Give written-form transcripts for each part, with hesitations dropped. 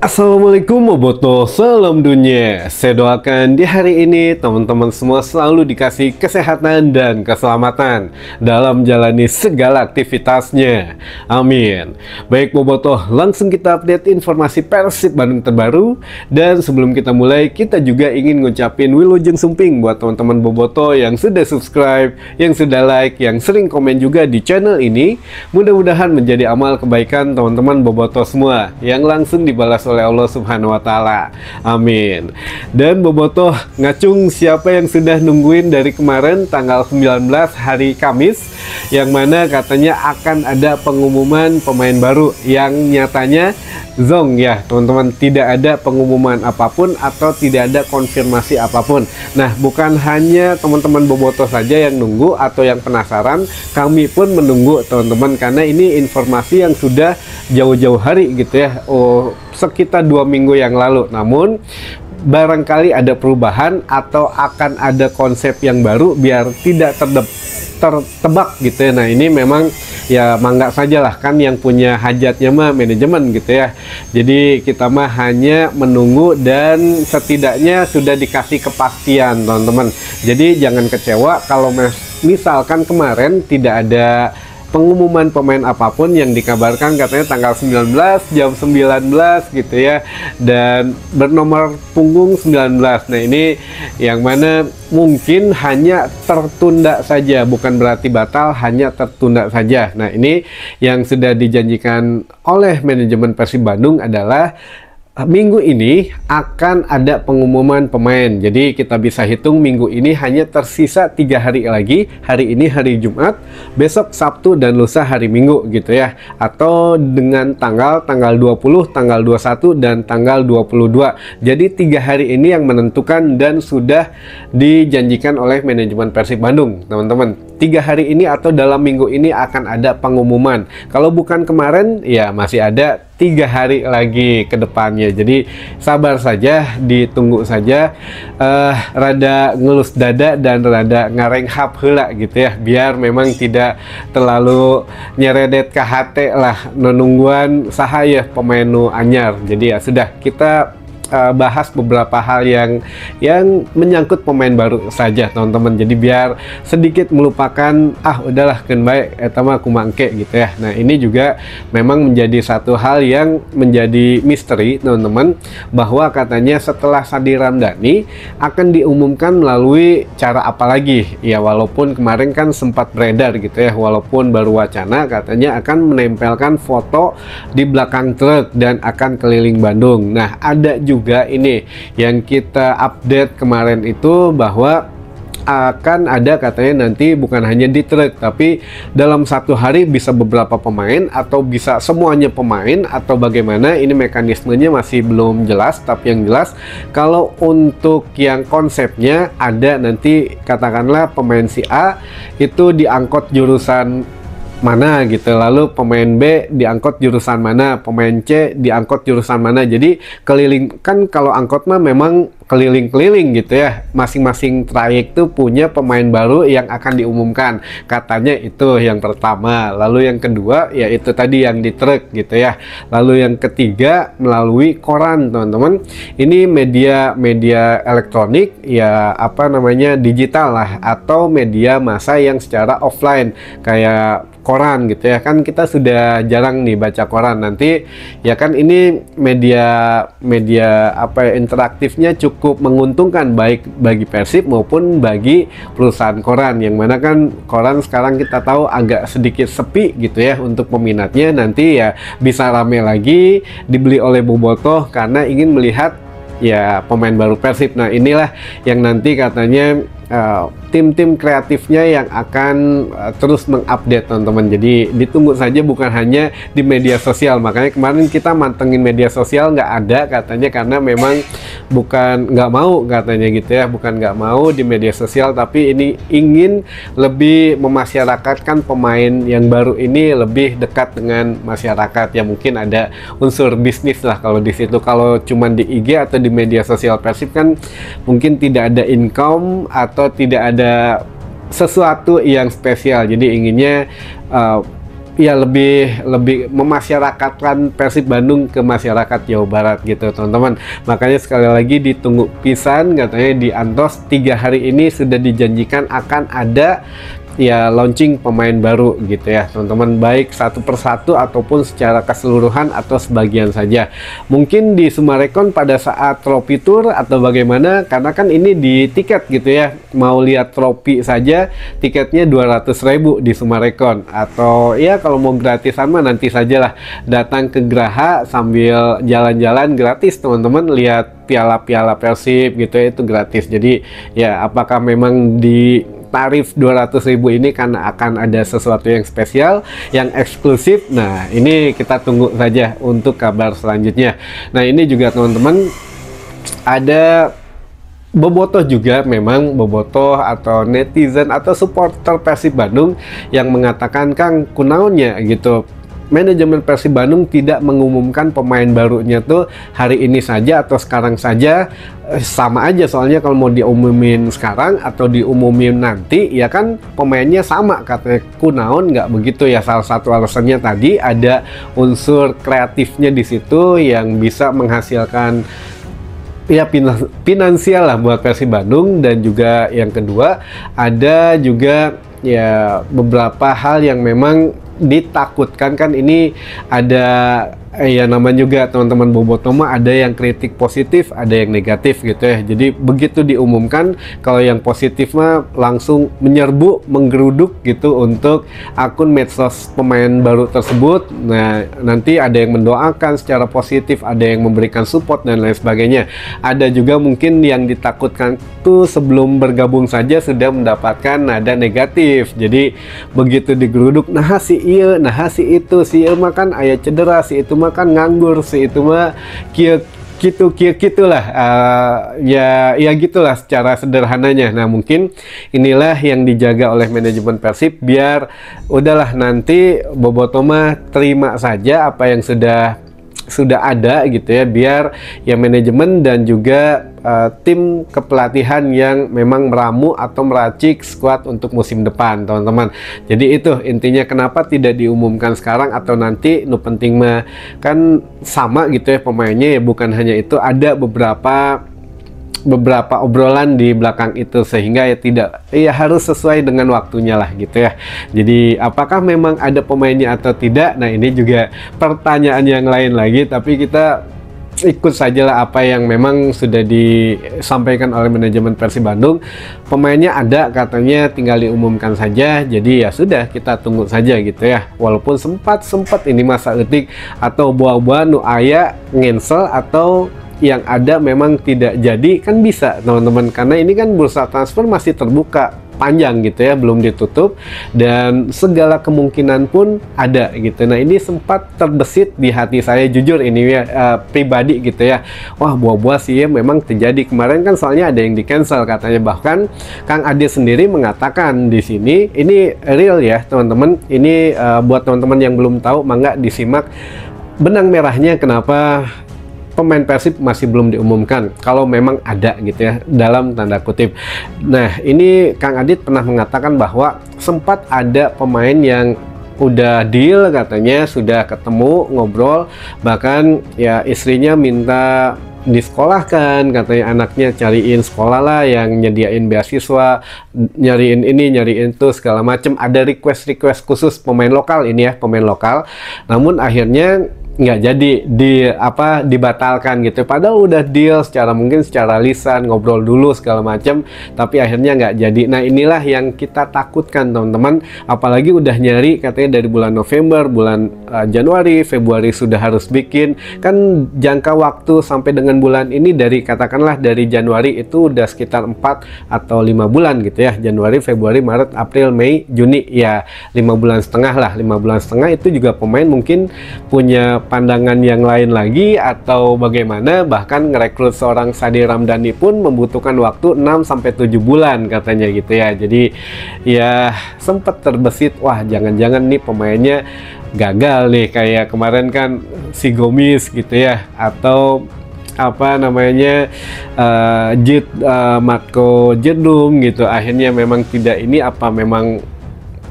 Assalamualaikum Boboto, salam dunia. Saya doakan di hari ini teman-teman semua selalu dikasih kesehatan dan keselamatan dalam menjalani segala aktivitasnya. Amin. Baik Boboto, langsung kita update informasi Persib Bandung terbaru. Dan sebelum kita mulai, kita juga ingin ngucapin Wilujeng Sumping buat teman-teman Boboto yang sudah subscribe, yang sudah like, yang sering komen juga di channel ini. Mudah-mudahan menjadi amal kebaikan teman-teman Boboto semua yang langsung dibalas oleh Allah Subhanahu wa Ta'ala. Amin. Dan Boboto ngacung siapa yang sudah nungguin dari kemarin tanggal 19 hari Kamis, yang mana katanya akan ada pengumuman pemain baru, yang nyatanya zong ya teman-teman, tidak ada pengumuman apapun atau tidak ada konfirmasi apapun. Nah, bukan hanya teman-teman Boboto saja yang nunggu atau yang penasaran, kami pun menunggu teman-teman, karena ini informasi yang sudah jauh-jauh hari gitu ya, sekitar 2 minggu yang lalu. Namun barangkali ada perubahan atau akan ada konsep yang baru biar tidak tertebak gitu ya. Nah, ini memang ya mangga sajalah, kan yang punya hajatnya mah manajemen gitu ya. Jadi kita mah hanya menunggu dan setidaknya sudah dikasih kepastian teman-teman. Jadi jangan kecewa kalau misalkan kemarin tidak ada pengumuman pemain apapun, yang dikabarkan katanya tanggal 19 jam 19 gitu ya, dan bernomor punggung 19. Nah, ini yang mana mungkin hanya tertunda saja, bukan berarti batal, hanya tertunda saja. Nah, ini yang sudah dijanjikan oleh manajemen Persib Bandung adalah minggu ini akan ada pengumuman pemain. Jadi kita bisa hitung minggu ini hanya tersisa 3 hari lagi. Hari ini hari Jumat, besok Sabtu, dan lusa hari Minggu gitu ya. Atau dengan tanggal 20, tanggal 21, dan tanggal 22. Jadi 3 hari ini yang menentukan dan sudah dijanjikan oleh manajemen Persib Bandung teman-teman. 3 hari ini atau dalam minggu ini akan ada pengumuman. Kalau bukan kemarin ya masih ada 3 hari lagi ke depannya. Jadi sabar saja, ditunggu saja. Rada ngelus dada dan rada ngarenghap heula gitu ya, biar memang tidak terlalu nyeredet ke hati lah nunungguan sahaya pemain nu anyar. Jadi ya sudah, kita bahas beberapa hal yang menyangkut pemain baru saja teman-teman. Jadi biar sedikit melupakan udahlah kan baik eta mah kumangke gitu ya. Nah, ini juga memang menjadi satu hal yang menjadi misteri teman-teman, bahwa katanya setelah Sandi Ramdhani akan diumumkan melalui cara apa lagi ya, walaupun kemarin kan sempat beredar gitu ya, walaupun baru wacana, katanya akan menempelkan foto di belakang truk dan akan keliling Bandung. Nah, ada juga ini yang kita update kemarin itu, bahwa akan ada katanya nanti bukan hanya di truk, tapi dalam satu hari bisa beberapa pemain atau bisa semuanya pemain, atau bagaimana, ini mekanismenya masih belum jelas. Tapi yang jelas kalau untuk yang konsepnya ada nanti, katakanlah pemain si A itu diangkut jurusan mana gitu, lalu pemain B diangkut jurusan mana, pemain C diangkut jurusan mana. Jadi keliling, kan kalau angkot mah memang keliling-keliling gitu ya, masing-masing trayek tuh punya pemain baru yang akan diumumkan, katanya itu yang pertama. Lalu yang kedua ya itu tadi yang di truk gitu ya. Lalu yang ketiga melalui koran teman-teman. Ini media elektronik ya, apa namanya, digital lah, atau media massa yang secara offline kayak koran gitu ya. Kan kita sudah jarang nih baca koran. Nanti ya kan ini media apa ya, interaktifnya cukup menguntungkan, baik bagi Persib maupun bagi perusahaan koran, yang mana kan koran sekarang kita tahu agak sedikit sepi gitu ya untuk peminatnya. Nanti ya bisa rame lagi dibeli oleh Boboto karena ingin melihat ya pemain baru Persib. Nah, inilah yang nanti katanya tim-tim kreatifnya yang akan terus mengupdate teman-teman. Jadi ditunggu saja, bukan hanya di media sosial. Makanya kemarin kita mantengin media sosial nggak ada katanya, karena memang bukan nggak mau katanya gitu ya, bukan nggak mau di media sosial, tapi ini ingin lebih memasyarakatkan pemain yang baru ini lebih dekat dengan masyarakat. Ya mungkin ada unsur bisnis lah kalau di situ. Kalau cuman di IG atau di media sosial Persib kan mungkin tidak ada income atau tidak ada sesuatu yang spesial. Jadi inginnya ya lebih lebih memasyarakatkan Persib Bandung ke masyarakat Jawa Barat gitu teman-teman. Makanya sekali lagi ditunggu pisan, katanya di Antos 3 hari ini sudah dijanjikan akan ada ya launching pemain baru gitu ya teman-teman, baik satu persatu ataupun secara keseluruhan atau sebagian saja. Mungkin di Sumarekon pada saat trofi tour atau bagaimana, karena kan ini di tiket gitu ya, mau lihat trofi saja tiketnya 200.000 di Sumarekon, atau ya kalau mau gratisan mah nanti sajalah datang ke Graha sambil jalan-jalan gratis teman-teman, lihat piala-piala Persib gitu ya, itu gratis. Jadi ya apakah memang di tarif 200.000 ini karena akan ada sesuatu yang spesial, yang eksklusif? Nah, ini kita tunggu saja untuk kabar selanjutnya. Nah, ini juga teman-teman ada bobotoh juga, memang bobotoh atau netizen atau supporter Persib Bandung yang mengatakan, Kang, kunaonnya gitu, manajemen Persib Bandung tidak mengumumkan pemain barunya tuh hari ini saja atau sekarang saja. Sama aja soalnya kalau mau diumumin sekarang atau diumumin nanti ya kan pemainnya sama, katanya. Kunaon nggak begitu ya, salah satu alasannya tadi ada unsur kreatifnya di situ yang bisa menghasilkan ya finansial lah buat Persib Bandung. Dan juga yang kedua ada juga ya beberapa hal yang memang ditakutkan, kan ini ada ya namanya juga teman-teman bobotoh mah ada yang kritik positif, ada yang negatif gitu ya. Jadi begitu diumumkan, kalau yang positif mah langsung menyerbu, menggeruduk gitu untuk akun medsos pemain baru tersebut. Nah, nanti ada yang mendoakan secara positif, ada yang memberikan support dan lain sebagainya. Ada juga mungkin yang ditakutkan tuh sebelum bergabung saja sudah mendapatkan nada negatif. Jadi begitu digeruduk, nah si iya, nah si itu, si iya makan ayah cedera, si itu kan nganggur, si itu mah gitulah, ya gitulah secara sederhananya. Nah, mungkin inilah yang dijaga oleh manajemen Persib biar udahlah nanti bobotoh mah terima saja apa yang sudah ada gitu ya, biar ya manajemen dan juga tim kepelatihan yang memang meramu atau meracik skuad untuk musim depan teman-teman. Jadi itu intinya kenapa tidak diumumkan sekarang atau nanti, nu penting mah kan sama gitu ya pemainnya ya, bukan hanya itu, ada beberapa obrolan di belakang itu sehingga ya tidak ya harus sesuai dengan waktunya lah gitu ya. Jadi apakah memang ada pemainnya atau tidak, nah ini juga pertanyaan yang lain lagi, tapi kita ikut sajalah apa yang memang sudah disampaikan oleh manajemen Persib Bandung. Pemainnya ada katanya, tinggal diumumkan saja. Jadi ya sudah, kita tunggu saja gitu ya. Walaupun sempat ini masa etik atau buah-buah nu aya ngensel atau yang ada memang tidak jadi, kan bisa teman-teman, karena ini kan bursa transfer masih terbuka panjang gitu ya, belum ditutup dan segala kemungkinan pun ada gitu. Nah, ini sempat terbesit di hati saya jujur ini ya, pribadi gitu ya. Wah, buah-buah sih ya memang terjadi kemarin kan, soalnya ada yang di cancel katanya. Bahkan Kang Ade sendiri mengatakan di sini, ini real ya teman-teman. Ini buat teman-teman yang belum tahu, mangga disimak benang merahnya kenapa pemain Persib masih belum diumumkan kalau memang ada gitu ya, dalam tanda kutip. Nah, ini Kang Adit pernah mengatakan bahwa sempat ada pemain yang udah deal katanya, sudah ketemu ngobrol, bahkan ya istrinya minta disekolahkan, katanya anaknya cariin sekolah lah yang nyediain beasiswa, nyariin ini nyariin itu segala macam. Ada request khusus pemain lokal ini ya, pemain lokal, namun akhirnya nggak jadi dibatalkan gitu, padahal udah deal mungkin secara lisan, ngobrol dulu segala macam, tapi akhirnya nggak jadi. Nah, inilah yang kita takutkan teman-teman, apalagi udah nyari katanya dari bulan November, bulan Januari, Februari sudah harus bikin, kan jangka waktu sampai dengan bulan ini katakanlah dari Januari itu udah sekitar 4 atau 5 bulan gitu ya, Januari, Februari, Maret, April, Mei, Juni, ya 5 bulan setengah lah. 5 bulan setengah itu juga pemain mungkin punya pandangan yang lain lagi atau bagaimana, bahkan ngerekrut seorang Sadi Ramdhani pun membutuhkan waktu 6-7 bulan katanya gitu ya. Jadi ya sempat terbesit, wah jangan-jangan nih pemainnya gagal nih kayak kemarin kan si Gomis gitu ya, atau apa namanya Matko Jedum gitu, akhirnya memang tidak ini, apa memang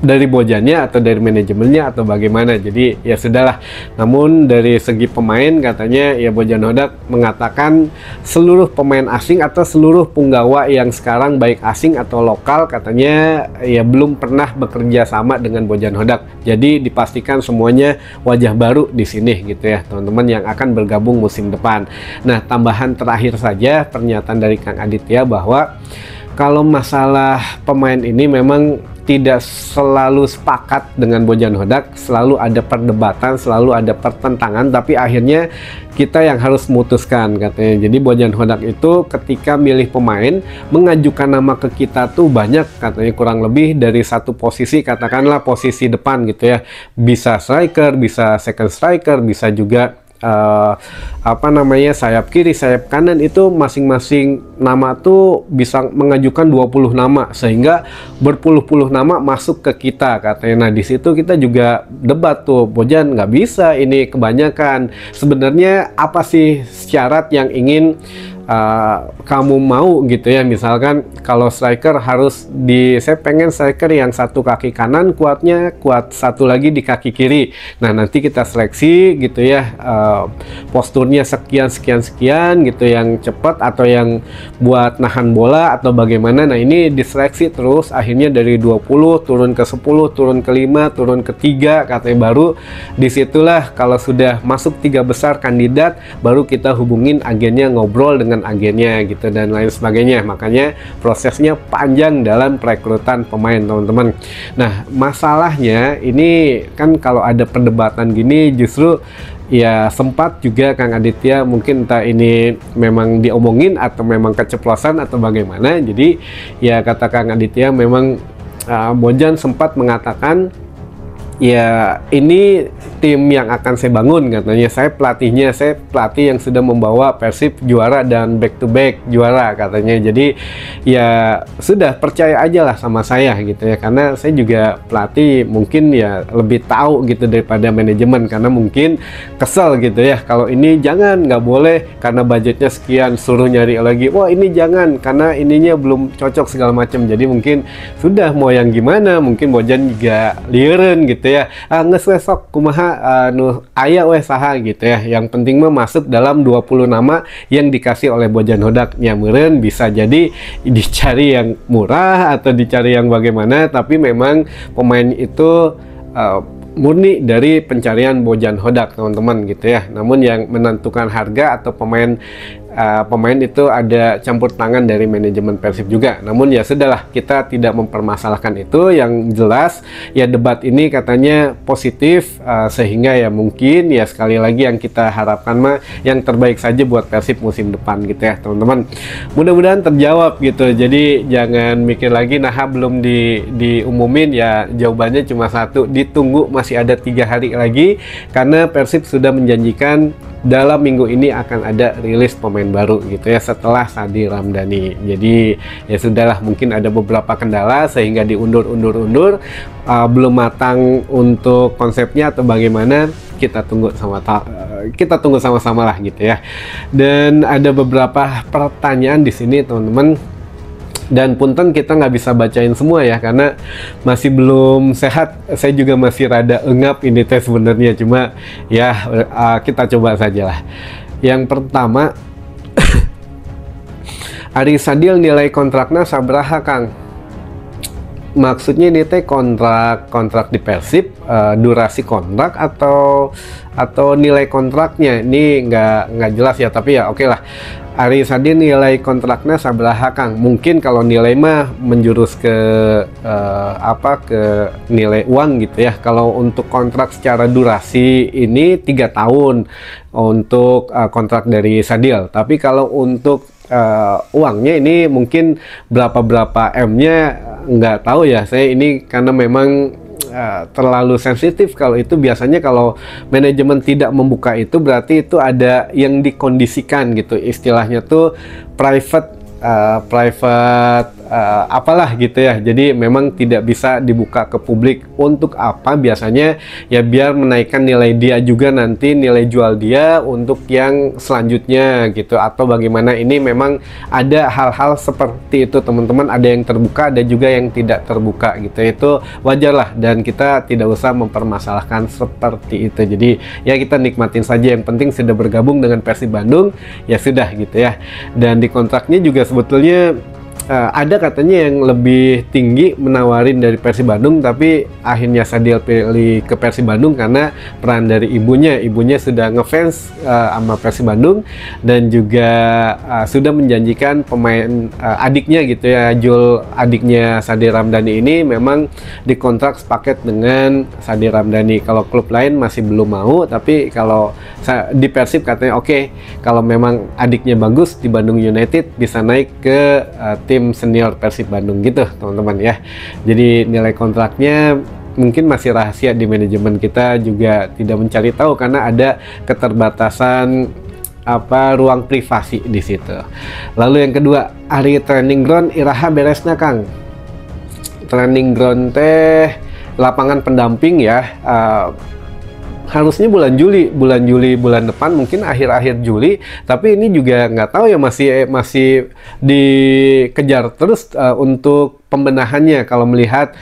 dari Bojannya atau dari manajemennya atau bagaimana. Jadi ya sudahlah. Namun dari segi pemain katanya ya Bojan Hodak mengatakan seluruh pemain asing atau seluruh punggawa yang sekarang baik asing atau lokal katanya ya belum pernah bekerja sama dengan Bojan Hodak. Jadi dipastikan semuanya wajah baru di sini gitu ya teman-teman yang akan bergabung musim depan. Nah, tambahan terakhir saja pernyataan dari Kang Aditya bahwa kalau masalah pemain ini memang tidak selalu sepakat dengan Bojan Hodak, selalu ada perdebatan, selalu ada pertentangan, tapi akhirnya kita yang harus memutuskan katanya. Jadi Bojan Hodak itu ketika milih pemain mengajukan nama ke kita tuh banyak katanya, kurang lebih dari satu posisi, katakanlah posisi depan gitu ya, bisa striker, bisa second striker, bisa juga sayap kiri, sayap kanan, itu masing-masing nama tuh bisa mengajukan 20 nama sehingga berpuluh-puluh nama masuk ke kita katanya. Nah, di situ kita juga debat tuh, Bojan nggak bisa ini kebanyakan. Sebenarnya apa sih syarat yang ingin kamu mau gitu ya, misalkan kalau striker harus saya pengen striker yang satu kaki kanan kuatnya kuat, satu lagi di kaki kiri. Nah, nanti kita seleksi gitu ya, posturnya sekian gitu, yang cepat atau yang buat nahan bola atau bagaimana. Nah, ini diseleksi terus, akhirnya dari 20 turun ke 10, turun ke 5, turun ke 3 katanya. Baru disitulah kalau sudah masuk 3 besar kandidat, baru kita hubungin agennya, ngobrol dengan agennya gitu dan lain sebagainya. Makanya prosesnya panjang dalam perekrutan pemain teman-teman. Nah, masalahnya ini kan kalau ada perdebatan gini justru ya sempat juga Kang Aditya, mungkin entah ini memang diomongin atau memang keceplosan atau bagaimana. Jadi ya kata Kang Aditya memang Bojan sempat mengatakan ya ini tim yang akan saya bangun katanya, saya pelatihnya, saya pelatih yang sudah membawa Persib juara dan back to back juara katanya. Jadi ya sudah, percaya aja lah sama saya gitu ya, karena saya juga pelatih mungkin ya lebih tahu gitu daripada manajemen, karena mungkin kesel gitu ya kalau ini jangan, nggak boleh karena budgetnya sekian, suruh nyari lagi, wah ini jangan karena ininya belum cocok segala macam. Jadi mungkin sudah mau yang gimana, mungkin Bojan juga lieureun gitu ya, nges wesok kumaha aya weh saha gitu ya, yang penting mah masuk dalam 20 nama yang dikasih oleh Bojan Hodak. Nyameureun bisa jadi dicari yang murah atau dicari yang bagaimana, tapi memang pemain itu murni dari pencarian Bojan Hodak teman-teman gitu ya. Namun yang menentukan harga atau pemain itu ada campur tangan dari manajemen Persib juga. Namun ya sudahlah, kita tidak mempermasalahkan itu. Yang jelas ya debat ini katanya positif, sehingga ya mungkin ya sekali lagi yang kita harapkan mah yang terbaik saja buat Persib musim depan gitu ya teman-teman. Mudah-mudahan terjawab gitu. Jadi jangan mikir lagi nah belum diumumin, ya jawabannya cuma satu, ditunggu, masih ada 3 hari lagi karena Persib sudah menjanjikan dalam minggu ini akan ada rilis pemain baru gitu ya setelah Sadi Ramdhani. Jadi ya sudahlah, mungkin ada beberapa kendala sehingga diundur, belum matang untuk konsepnya atau bagaimana, kita tunggu sama-sama lah gitu ya. Dan ada beberapa pertanyaan di sini teman-teman, dan punten kita nggak bisa bacain semua ya karena masih belum sehat. Saya juga masih rada engap ini tes sebenarnya, cuma ya kita coba saja lah. Yang pertama, Ari Sadil nilai kontraknya sabaraha Kang? Maksudnya ini teh kontrak di Persib, durasi kontrak atau nilai kontraknya ini nggak jelas ya, tapi ya oke lah. Ari Sadil nilai kontraknya sabaraha Kang? Mungkin kalau nilai mah menjurus ke ke nilai uang gitu ya. Kalau untuk kontrak secara durasi ini 3 tahun untuk kontrak dari Sadil. Tapi kalau untuk uangnya ini mungkin berapa M-nya nggak tahu ya saya ini, karena memang terlalu sensitif. Kalau itu biasanya kalau manajemen tidak membuka itu berarti itu ada yang dikondisikan gitu, istilahnya tuh private apalah gitu ya. Jadi memang tidak bisa dibuka ke publik. Untuk apa? Biasanya ya biar menaikkan nilai dia juga nanti, nilai jual dia untuk yang selanjutnya gitu, atau bagaimana. Ini memang ada hal-hal seperti itu teman-teman, ada yang terbuka, ada juga yang tidak terbuka gitu. Itu wajar lah, dan kita tidak usah mempermasalahkan seperti itu. Jadi ya kita nikmatin saja, yang penting sudah bergabung dengan Persib Bandung ya sudah gitu ya. Dan di kontraknya juga sebetulnya ada katanya yang lebih tinggi menawarin dari Persib Bandung, tapi akhirnya Sadil pilih ke Persib Bandung karena peran dari ibunya sudah ngefans sama Persib Bandung, dan juga sudah menjanjikan pemain adiknya gitu ya, Jul, adiknya Sadil Ramdhani ini memang dikontrak sepaket dengan Sadil Ramdhani. Kalau klub lain masih belum mau, tapi kalau di Persib katanya oke, kalau memang adiknya bagus di Bandung United bisa naik ke tim senior Persib Bandung gitu teman-teman ya. Jadi nilai kontraknya mungkin masih rahasia di manajemen, kita juga tidak mencari tahu karena ada keterbatasan ruang privasi di situ. Lalu yang kedua, hari training ground iraha beresna Kang. Training ground teh lapangan pendamping ya, harusnya bulan Juli bulan depan, mungkin akhir-akhir Juli, tapi ini juga nggak tahu ya, masih dikejar terus untuk pembenahannya. Kalau melihat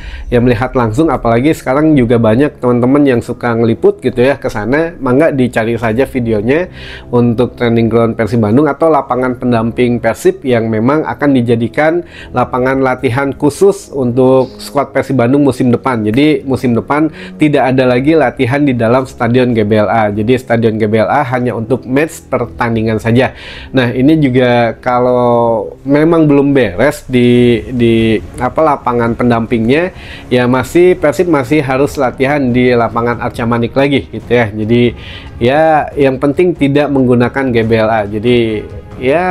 langsung, apalagi sekarang juga banyak teman-teman yang suka ngeliput gitu ya ke sana, mangga dicari saja videonya untuk training ground Persib Bandung atau lapangan pendamping Persib yang memang akan dijadikan lapangan latihan khusus untuk skuad Persib Bandung musim depan. Jadi musim depan tidak ada lagi latihan di dalam Stadion GBLA. Jadi Stadion GBLA hanya untuk match pertandingan saja. Nah, ini juga kalau memang belum beres di lapangan pendampingnya ya, Persib masih harus latihan di lapangan Arca Manik lagi gitu ya. Jadi ya yang penting tidak menggunakan GBLA. Jadi ya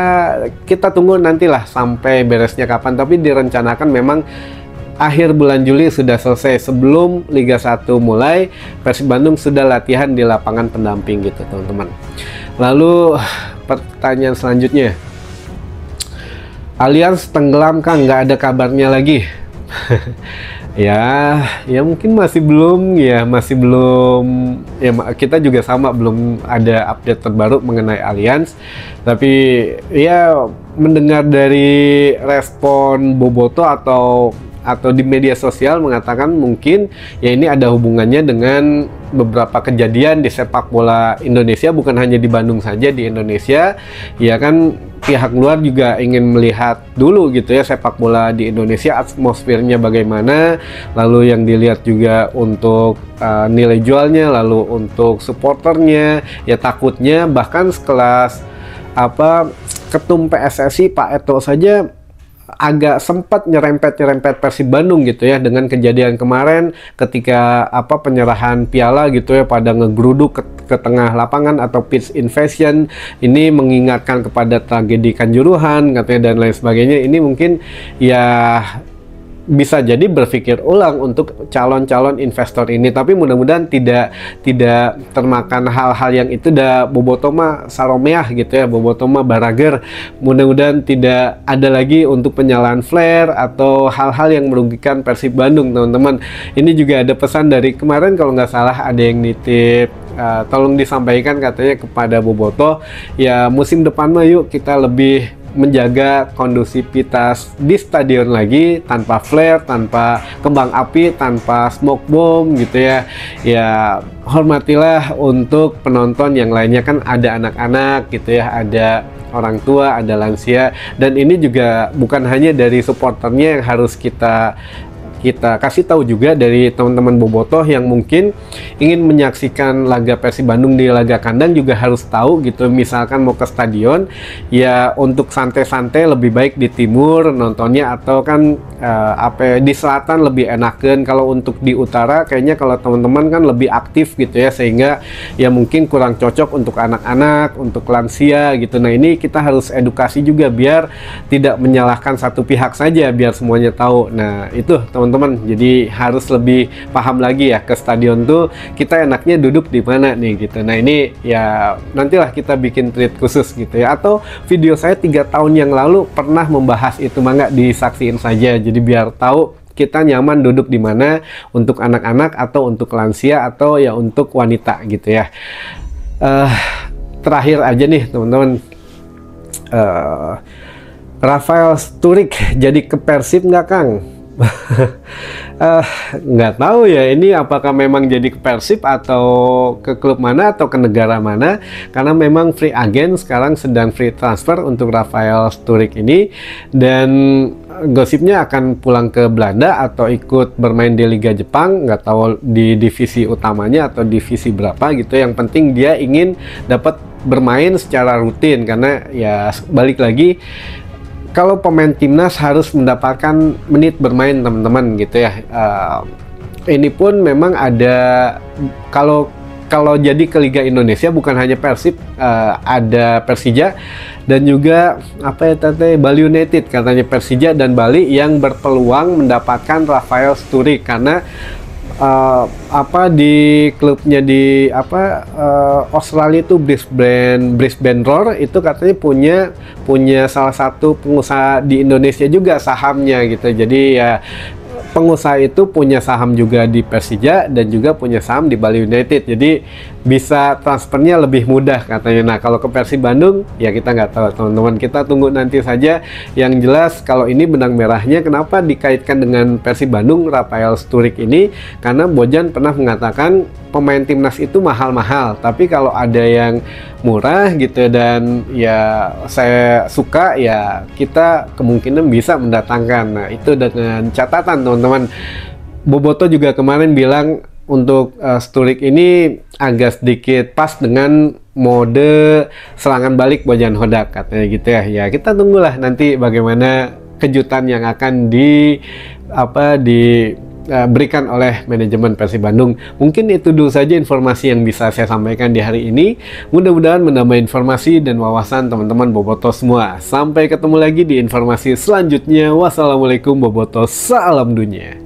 kita tunggu nantilah sampai beresnya kapan, tapi direncanakan memang akhir bulan Juli sudah selesai. Sebelum Liga 1 mulai, Persib Bandung sudah latihan di lapangan pendamping gitu teman-teman. Lalu pertanyaan selanjutnya, Allianz tenggelam Kang, nggak ada kabarnya lagi. ya mungkin masih belum ya, kita juga sama, belum ada update terbaru mengenai Allianz. Tapi ya mendengar dari respon Boboto atau di media sosial mengatakan mungkin ya ini ada hubungannya dengan beberapa kejadian di sepak bola Indonesia, bukan hanya di Bandung saja, di Indonesia ya kan. Pihak luar juga ingin melihat dulu gitu ya sepak bola di Indonesia, atmosfernya bagaimana, lalu yang dilihat juga untuk nilai jualnya, lalu untuk supporternya ya, takutnya bahkan sekelas Ketum PSSI Pak Eto saja agak sempat nyerempet Persib Bandung gitu ya, dengan kejadian kemarin ketika penyerahan piala gitu ya, pada ngegeruduk ke tengah lapangan atau pitch invasion. Ini mengingatkan kepada tragedi Kanjuruhan katanya dan lain sebagainya. Ini mungkin ya bisa jadi berpikir ulang untuk calon-calon investor ini, tapi mudah-mudahan tidak termakan hal-hal yang itu. Boboto mah saromeah gitu ya, Boboto mah barager. Mudah-mudahan tidak ada lagi untuk penyalaan flare atau hal-hal yang merugikan Persib Bandung teman-teman. Ini juga ada pesan dari kemarin kalau nggak salah, ada yang nitip tolong disampaikan katanya kepada Boboto ya, musim depan mah yuk kita lebih menjaga kondusivitas di stadion lagi, tanpa flare, tanpa kembang api, tanpa smoke bomb gitu ya. Ya hormatilah untuk penonton yang lainnya, kan ada anak-anak gitu ya, ada orang tua, ada lansia, dan ini juga bukan hanya dari supporternya yang harus kita kasih tahu, juga dari teman-teman bobotoh yang mungkin ingin menyaksikan laga Persib Bandung di laga kandang juga harus tahu gitu. Misalkan mau ke stadion ya, untuk santai-santai lebih baik di timur nontonnya, atau kan di selatan lebih enakan. Kalau untuk di utara kayaknya kalau teman-teman kan lebih aktif gitu ya, sehingga ya mungkin kurang cocok untuk anak-anak, untuk lansia gitu. Nah ini kita harus edukasi juga biar tidak menyalahkan satu pihak saja, biar semuanya tahu. Nah itu teman-teman teman-teman. Jadi harus lebih paham lagi ya, ke stadion tuh kita enaknya duduk di mana nih gitu. Nah ini ya nantilah kita bikin treat khusus gitu ya, atau video saya 3 tahun yang lalu pernah membahas itu, mangga disaksiin saja. Jadi biar tahu kita nyaman duduk di mana untuk anak-anak atau untuk lansia atau ya untuk wanita gitu ya. Terakhir aja nih teman-teman, Rafael Sturridge jadi ke Persib nggak Kang? Nggak tahu ya, ini apakah memang jadi ke Persib atau ke klub mana atau ke negara mana, karena memang free agent sekarang, sedang free transfer untuk Rafael Sturridge ini, dan gosipnya akan pulang ke Belanda atau ikut bermain di Liga Jepang, nggak tahu di divisi utamanya atau divisi berapa gitu. Yang penting dia ingin dapat bermain secara rutin, karena ya balik lagi, kalau pemain timnas harus mendapatkan menit bermain teman-teman gitu ya. Ini pun memang ada, kalau jadi ke Liga Indonesia bukan hanya Persib, ada Persija dan juga apa ya tadi, Bali United, katanya Persija dan Bali yang berpeluang mendapatkan Rafael Sturridge, karena di klubnya di Australia itu Brisbane Roar itu katanya punya salah satu pengusaha di Indonesia juga sahamnya gitu. Jadi ya pengusaha itu punya saham juga di Persija dan juga punya saham di Bali United, jadi bisa transfernya lebih mudah katanya. Nah kalau ke Persib Bandung ya kita nggak tahu teman-teman, kita tunggu nanti saja. Yang jelas kalau ini benang merahnya kenapa dikaitkan dengan Persib Bandung Rafael Sturridge ini, karena Bojan pernah mengatakan pemain timnas itu mahal-mahal, tapi kalau ada yang murah gitu dan ya saya suka, ya kita kemungkinan bisa mendatangkan. Nah itu dengan catatan teman-teman, Boboto juga kemarin bilang untuk Sturridge ini agak sedikit pas dengan mode serangan balik Bojan Hodak katanya gitu ya. Ya kita tunggulah nanti bagaimana kejutan yang akan diberikan oleh manajemen Persib Bandung. Mungkin itu dulu saja informasi yang bisa saya sampaikan di hari ini. Mudah-mudahan menambah informasi dan wawasan teman-teman Boboto semua. Sampai ketemu lagi di informasi selanjutnya. Wassalamualaikum Boboto, salam dunia.